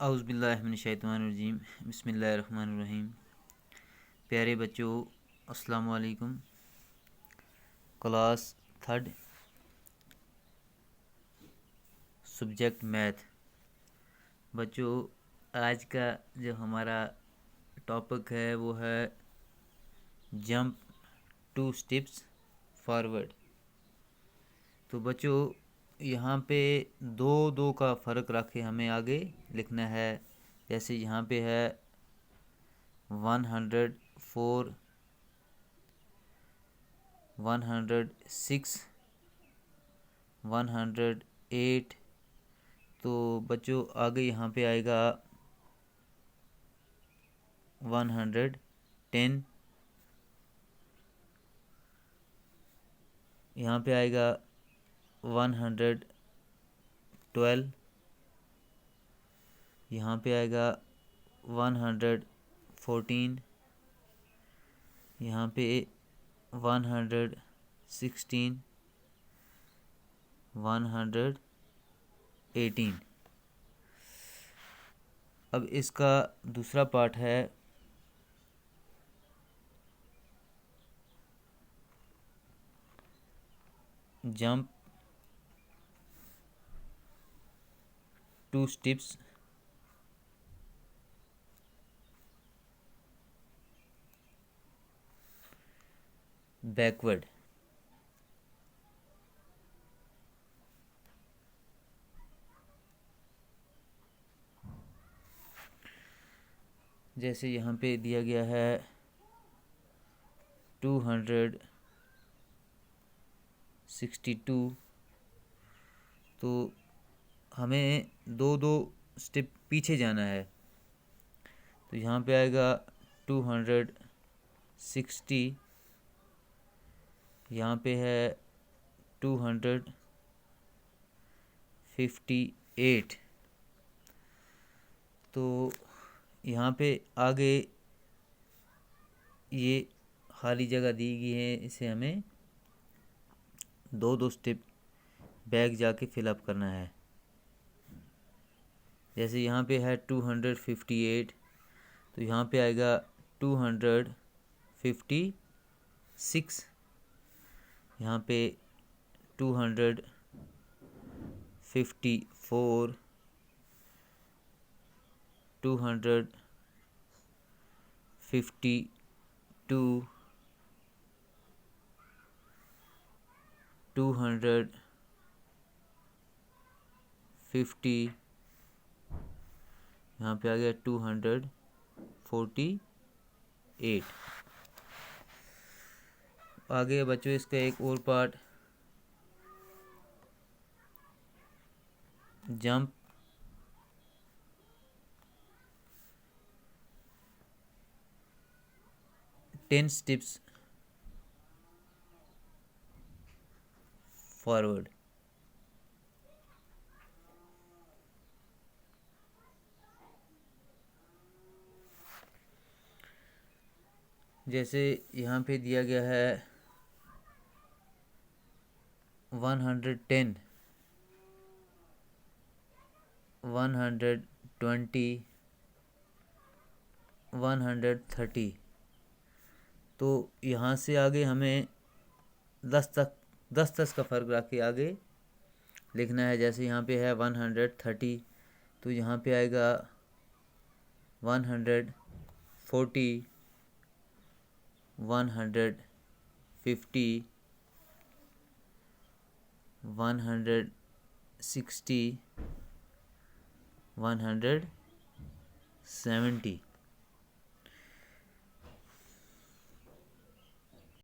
औज़ुबिल्लाहिमिनश्शैतानिर्रजीम बिस्मिल्लाहिर्रहमानिर्रहीम। प्यारे बच्चों, अस्सलाम वालेकुम। Class third, subject math. बच्चों, आज का जो हमारा टॉपिक है वो है जंप 2 स्टेप्स फॉरवर्ड। तो बच्चों, यहाँ पे दो दो का फ़र्क रख के हमें आगे लिखना है। जैसे यहाँ पे है 104, 106, 108। तो बच्चों आगे यहाँ पे आएगा 110, यहाँ पे आएगा 112, यहाँ पे आएगा 114, यहाँ पे 116, 118। अब इसका दूसरा पार्ट है जंप 2 स्टेप्स बैकवर्ड। जैसे यहाँ पे दिया गया है 262, तो हमें दो दो स्टेप पीछे जाना है। तो यहाँ पे आएगा 260, यहाँ पे है 258। तो यहाँ पे आगे ये खाली जगह दी गई है, इसे हमें दो दो स्टेप बैक जाके फिलअप करना है। जैसे यहाँ पे है 258, तो यहाँ पे आएगा 256, यहाँ पे 254, 252, 250, यहाँ पे आ गया 248। आगे बच्चों इसका एक और पार्ट जंप 10 स्टेप्स फॉरवर्ड। जैसे यहाँ पे दिया गया है 110, 120, 130। तो यहाँ से आगे हमें 10 का फ़र्क रख के आगे लिखना है। जैसे यहाँ पे है 130, तो यहाँ पे आएगा 140, 150, 160, 170।